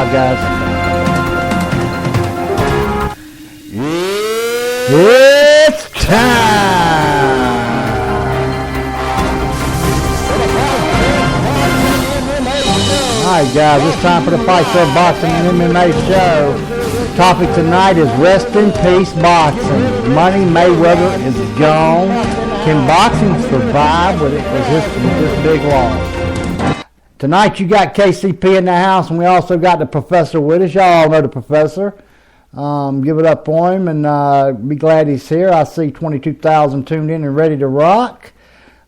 live, guys. It's time. All right, guys, it's time for the Fight Club Boxing and MMA show. Topic tonight is rest in peace boxing. Money Mayweather is gone. Can boxing survive with this big loss? Tonight you got KCP in the house, and we also got the professor with us. Y'all know the professor. Give it up for him, and be glad he's here. I see 22,000 tuned in and ready to rock.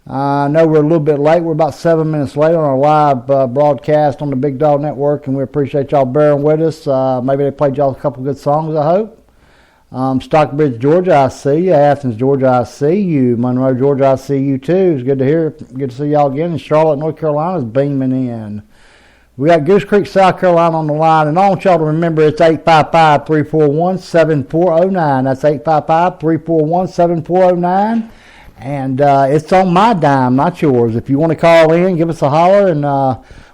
I know we're a little bit late. We're about 7 minutes late on our live broadcast on the Big Dog Network, and we appreciate y'all bearing with us. Maybe they played y'all a couple good songs, I hope. Stockbridge, Georgia, I see you. Athens, Georgia, I see you. Monroe, Georgia, I see you too. It's good to hear. Good to see y'all again. And Charlotte, North Carolina is beaming in. We got Goose Creek, South Carolina on the line. And I want y'all to remember it's 855-341-7409. That's 855-341-7409. And it's on my dime, not yours. If you want to call in, give us a holler, and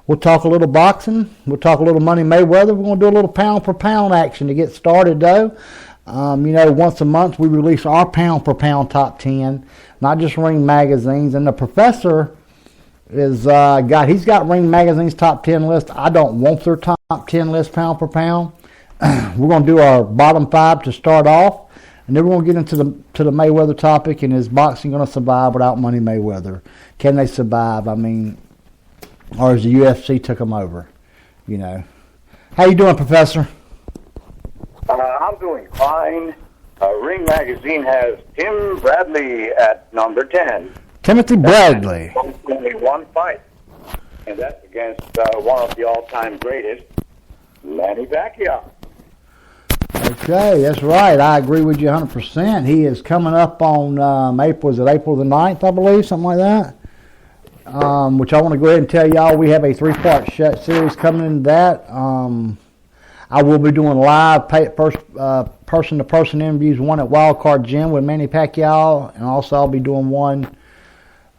we'll talk a little boxing. We'll talk a little Money Mayweather. We're going to do a little pound-for-pound action to get started, though. Once a month we release our pound-for-pound top 10, not just Ring Magazine's. And the professor is he's got Ring Magazine's top 10 list. I don't want their top 10 list pound-for-pound. We're going to do our bottom 5 to start off, and then we're going to get into the Mayweather topic, and is boxing going to survive without Money Mayweather? Can they survive? Or has the UFC took them over? How you doing, Professor? I'm doing fine. Ring Magazine has Tim Bradley at number 10. Timothy Bradley. Only one fight, and that's against one of the all-time greatest, Manny Pacquiao. Okay, that's right. I agree with you 100%. He is coming up on April the 9th, I believe, something like that. Which I want to go ahead and tell y'all, we have a 3-part series coming into that. I will be doing live person-to-person interviews, one at Wildcard Gym with Manny Pacquiao, and also I'll be doing one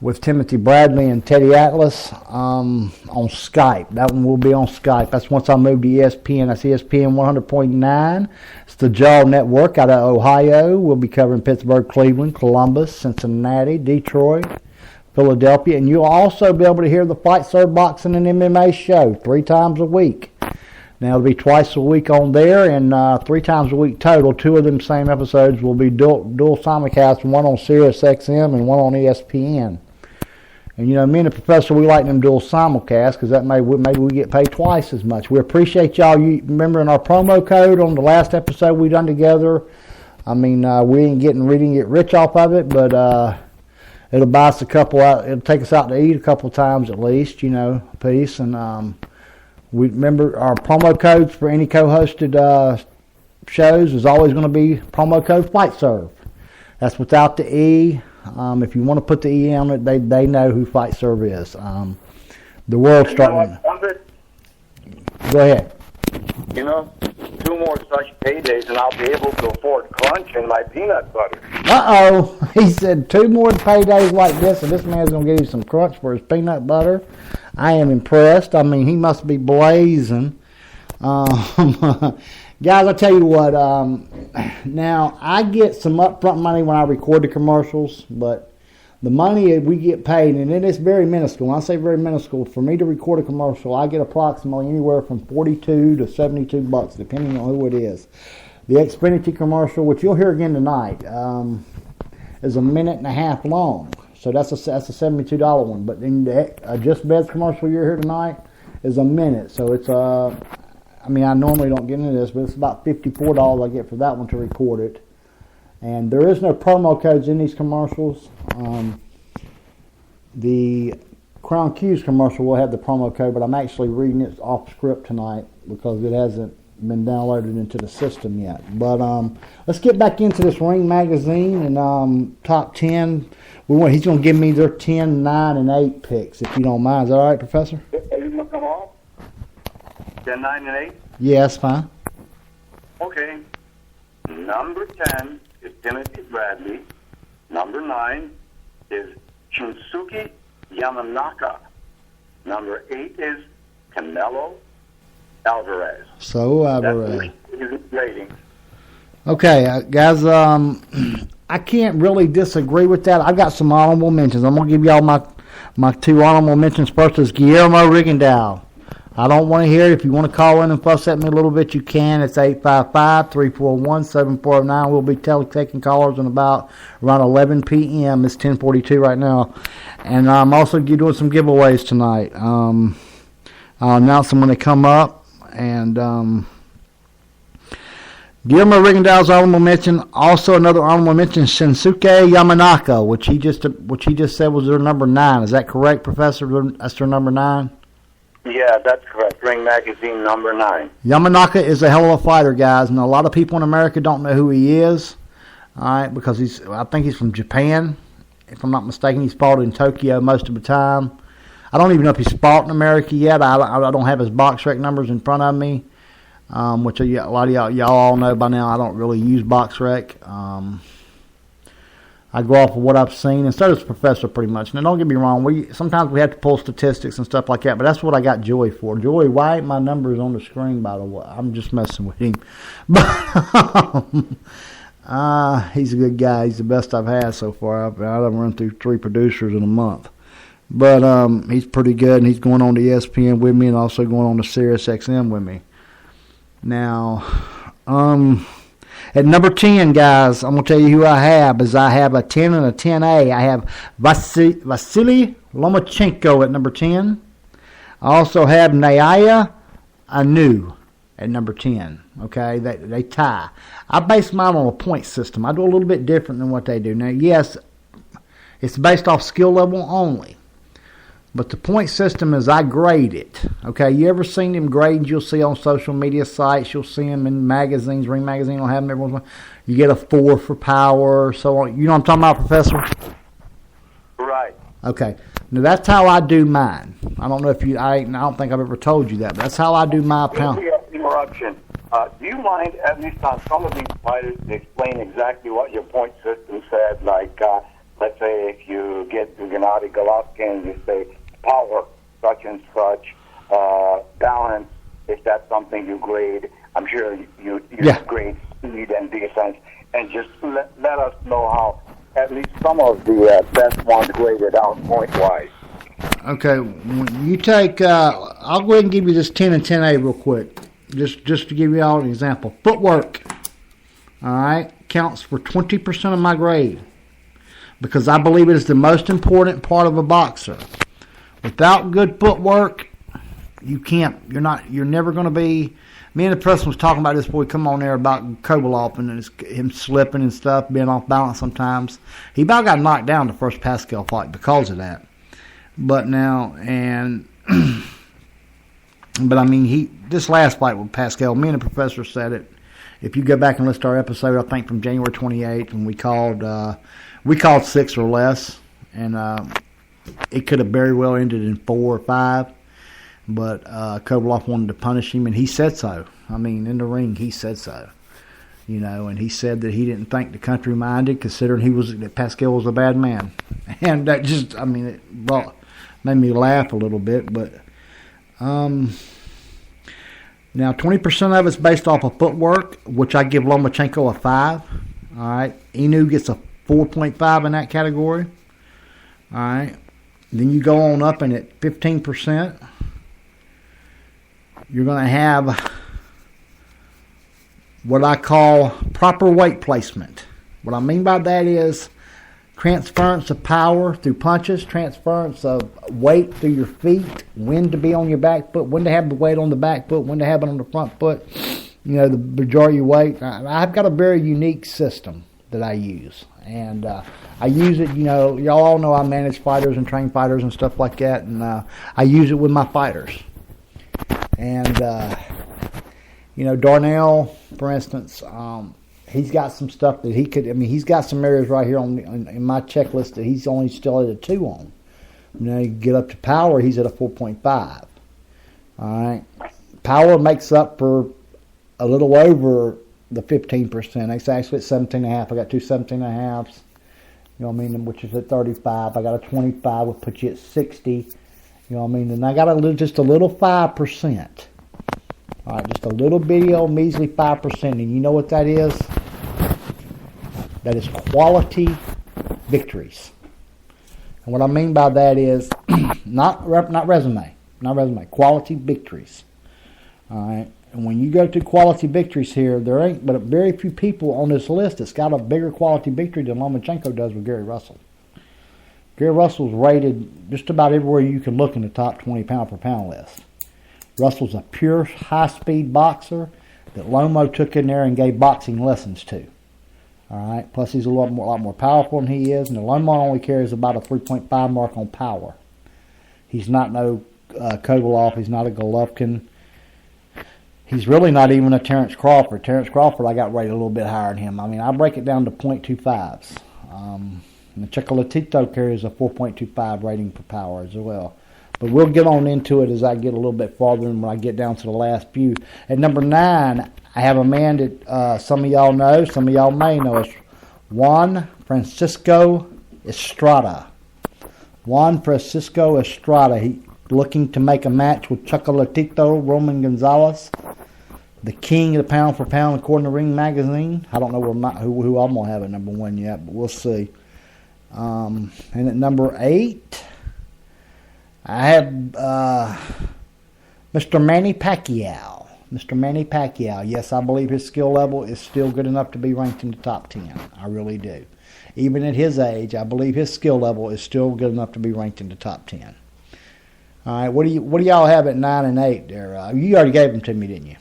with Timothy Bradley and Teddy Atlas on Skype. That one will be on Skype. That's once I move to ESPN. That's ESPN 100.9. It's the Jaw Network out of Ohio. We'll be covering Pittsburgh, Cleveland, Columbus, Cincinnati, Detroit, Philadelphia, and you'll also be able to hear the Fight Serve Boxing and MMA show 3 times a week. Now, it'll be twice a week on there, and 3 times a week total. 2 of them same episodes will be dual simulcast, one on Sirius XM and one on ESPN. And, me and the professor, we like them dual simulcasts because that maybe we get paid twice as much. We appreciate y'all remembering our promo code on the last episode we done together. We didn't get rich off of it, but it'll buy us it'll take us out to eat a couple times at least, a piece. And we remember our promo codes for any co-hosted shows is always going to be promo code FightServe. That's without the E. If you want to put the E on it, they know who FightServe is. The world's starting. Go ahead. 2 more such paydays, and I'll be able to afford Crunch and my peanut butter. Uh-oh. He said 2 more paydays like this, and this man's going to give you some Crunch for his peanut butter. I am impressed. He must be blazing. Guys, I'll tell you what. Now, I get some upfront money when I record the commercials, but the money we get paid, and it is very minuscule. When I say very minuscule, for me to record a commercial, I get approximately anywhere from $42 to $72, depending on who it is. The Xfinity commercial, which you'll hear again tonight, is a minute and a half long. So that's a $72 one. But then the Just Beds commercial you're here tonight is a minute. So it's I normally don't get into this, but it's about $54 I get for that one to record it. And there is no promo codes in these commercials. The Crown Q's commercial will have the promo code, but I'm actually reading it off script tonight because it hasn't been downloaded into the system yet. But let's get back into this Ring Magazine and top 10. He's going to give me their 10, 9, and 8 picks, if you don't mind. Is that all right, Professor? Come on. 10, 9, and 8? Yeah, that's fine. Okay. Number 10 is Timothy Bradley. Number 9 is Shinsuke Yamanaka. Number 8 is Canelo Alvarez. So Alvarez. That's his rating. Okay, guys. I can't really disagree with that. I've got some honorable mentions. I'm gonna give y'all my two honorable mentions. First is Guillermo Rigondeaux. I don't want to hear it. If you want to call in and fuss at me a little bit, you can. It's 855-341-7409. We'll be taking callers in about around 11 p.m. It's 10:42 right now. And I'm also doing some giveaways tonight. I'll announce them when they come up. And Guillermo Rigondeaux's honorable mention. Also another honorable mention, Shinsuke Yamanaka, which he just said was their number 9. Is that correct, Professor? That's their number 9? Yeah, that's correct. Ring Magazine number 9. Yamanaka is a hell of a fighter, guys, and a lot of people in America don't know who he is. All right, because I think he's from Japan. If I'm not mistaken, he's fought in Tokyo most of the time. I don't even know if he's fought in America yet. I don't have his box rec numbers in front of me, which a lot of y'all all know by now. I don't really use box rec. I go off of what I've seen, and so does the Professor pretty much. Now, don't get me wrong. Sometimes we have to pull statistics and stuff like that, but that's what I got Joey for. Joey, why ain't my numbers on the screen, by the way? I'm just messing with him. But he's a good guy. He's the best I've had so far. I've run through 3 producers in a month. But he's pretty good, and he's going on to ESPN with me and also going on to Sirius XM with me. Now, at number 10, guys, I'm going to tell you who I have. I have a 10 and a 10A. I have Vasily Lomachenko at number 10. I also have Naya Anu at number 10. Okay, they tie. I base mine on a point system. I do a little bit different than what they do. Now, yes, it's based off skill level only. But the point system is I grade it. Okay, you ever seen them grades you'll see on social media sites? You'll see them in magazines. Ring Magazine will have them every once in a while. You get a 4 for power, so on. You know what I'm talking about, Professor? Right. Okay. Now that's how I do mine. I don't know if I don't think I've ever told you that, but that's how I do my pound. Interruption. Do you mind, at least on some of these fighters, to explain exactly what your point system said? Like, let's say if you get to Gennady Golovkin, you say power, such and such, balance, if that's something you grade. I'm sure you grade speed and defense, and just let us know how at least some of the best ones graded out point-wise. Okay, when you take, I'll go ahead and give you this 10 and 10A real quick, just to give you all an example. Footwork, all right, counts for 20% of my grade because I believe it is the most important part of a boxer. Without good footwork, you're never going to be. Me and the Preston was talking about this before we come on there about Kovalov and him slipping and stuff, being off balance sometimes. He about got knocked down the first Pascal fight because of that. But now, but I mean, this last fight with Pascal, me and the Professor said it. If you go back and listen to our episode, I think from January 28th, when we called 6 or less, and it could have very well ended in 4 or 5. But Kovalov wanted to punish him, and he said so. I mean, in the ring, he said so. And he said that he didn't think the country minded, considering that Pascal was a bad man. And that just, I mean, it made me laugh a little bit. But now 20% of it's based off of footwork, which I give Lomachenko a 5. All right, Inu gets a 4.5 in that category. All right, then you go on up, and at 15%. You're going to have what I call proper weight placement. What I mean by that is transference of power through punches, transference of weight through your feet, when to be on your back foot, when to have the weight on the back foot, when to have it on the front foot, the majority weight. I've got a very unique system that I use. And I use it, y'all all know I manage fighters and train fighters and stuff like that. And I use it with my fighters. And, Darnell, for instance, he's got some stuff that he's got some areas right here in my checklist that he's only still at a 2 on. You get up to power, he's at a 4.5. All right. Power makes up for a little over the 15%. It's actually at 17.5. I got 2 17.5s, which is at 35. I got a 25, which puts you at 60. And I got just a little 5%. All right, just a little bitty old measly 5%. And you know what that is? That is quality victories. And what I mean by that is not resume, quality victories. All right. And when you go to quality victories here, there ain't but very few people on this list that's got a bigger quality victory than Lomachenko does with Gary Russell. Gary Russell's rated just about everywhere you can look in the top 20 pound per pound list. Russell's a pure high-speed boxer that Lomo took in there and gave boxing lessons to. All right. Plus, he's a lot more powerful than he is, and the Lomo only carries about a 3.5 mark on power. He's not no Kovalov. He's not a Golovkin. He's really not even a Terrence Crawford. Terrence Crawford, I got rated a little bit higher than him. I mean, I break it down to .25s. And the Chocolatito carries a 4.25 rating for power as well. But we'll get on into it as I get a little bit farther and when I get down to the last few. At number 9, I have a man that some of y'all know, some of y'all may know. It's Juan Francisco Estrada. Juan Francisco Estrada. He looking to make a match with Chocolatito Roman Gonzalez, the king of the pound for pound according to Ring Magazine. I don't know who I'm going to have at number 1 yet, but we'll see. And at number 8, I have Mr. Manny Pacquiao. Mr. Manny Pacquiao. Yes, I believe his skill level is still good enough to be ranked in the top 10. I really do. Even at his age, I believe his skill level is still good enough to be ranked in the top 10. All right, what do y'all have at 9 and 8 there? You already gave them to me, didn't you?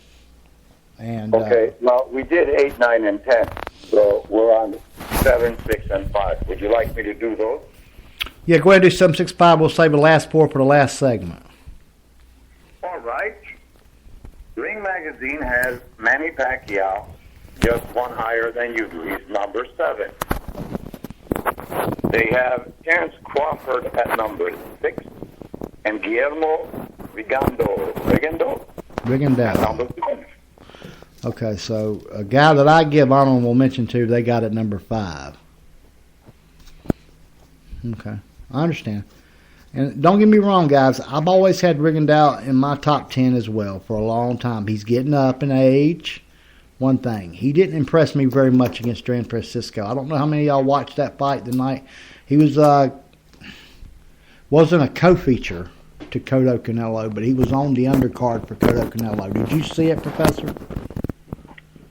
And okay, well, we did 8, 9, and 10. So we're on 7, 6, and 5. Would you like me to do those? Yeah, go ahead and do 7, 6, 5. We'll save the last 4 for the last segment. All right. Ring Magazine has Manny Pacquiao just one higher than you do. He's number 7. They have Terrence Crawford at number 6 and Guillermo Rigondeaux at number 7. Okay, so a guy that I give honorable mention to, they got at number 5. Okay, I understand. And don't get me wrong, guys. I've always had Rigondeaux in my top 10 as well for a long time. He's getting up in age. One thing, he didn't impress me very much against Juan Francisco. I don't know how many of y'all watched that fight tonight. He wasn't a co-feature to Cotto Canelo, but he was on the undercard for Cotto Canelo. Did you see it, Professor?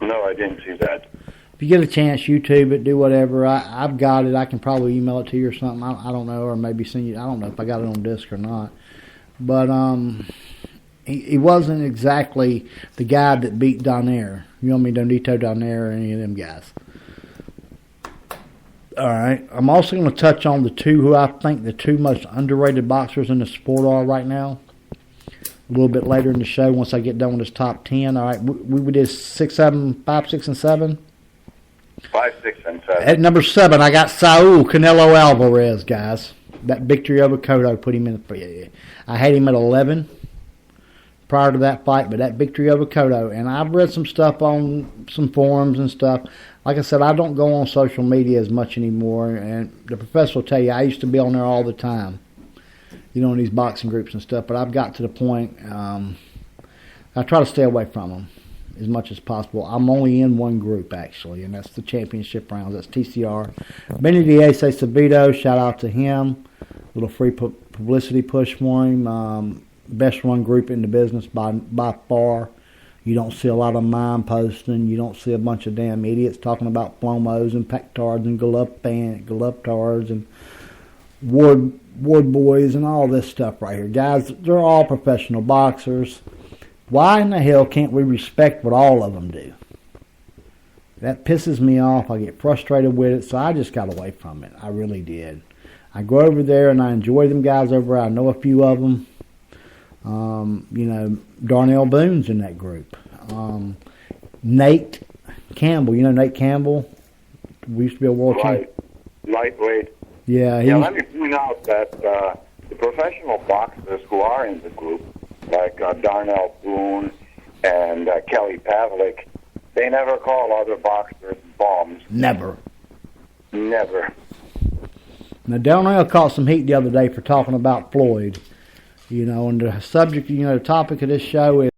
No, I didn't see that. If you get a chance, YouTube it, do whatever. I've got it. I can probably email it to you or something. I don't know, or maybe send you. I don't know if I got it on disc or not. But he wasn't exactly the guy that beat Donaire. You know what I mean? Donito Donaire or any of them guys. All right. I'm also going to touch on the two who I think the two most underrated boxers in the sport are right now. A little bit later in the show, once I get done with this top 10. All right. We did 6, 7, 5, 6, and 7. 5, 6, and 7. At number 7, I got Saul Canelo Alvarez, guys. That victory over Cotto put him in the. I had him at 11 prior to that fight, but that victory over Cotto, and I've read some stuff on some forums and stuff. Like I said, I don't go on social media as much anymore, and the professor will tell you I used to be on there all the time, you know, in these boxing groups and stuff, but I've got to the point, I try to stay away from them as much as possible. I'm only in one group, actually, and that's the championship rounds. That's TCR. Benny Diaz Sabito, shout out to him. Little free publicity push for him. Best run group in the business by far. You don't see a lot of mime posting. You don't see a bunch of damn idiots talking about Flomos and Pectards and Galuptards and Ward boys and all this stuff right here. Guys, they're all professional boxers. Why in the hell can't we respect what all of them do? That pisses me off. I get frustrated with it, so I just got away from it. I really did. I go over there and I enjoy them guys over there. I know a few of them. You know, Darnell Boone's in that group. Nate Campbell. You know Nate Campbell? We used to be a world champion. Lightweight. Yeah. Let me point out that the professional boxers who are in the group, like Darnell Boone and Kelly Pavlik, they never call other boxers bums. Never. Now, Darnell caught some heat the other day for talking about Floyd. You know, and the subject, you know, the topic of this show is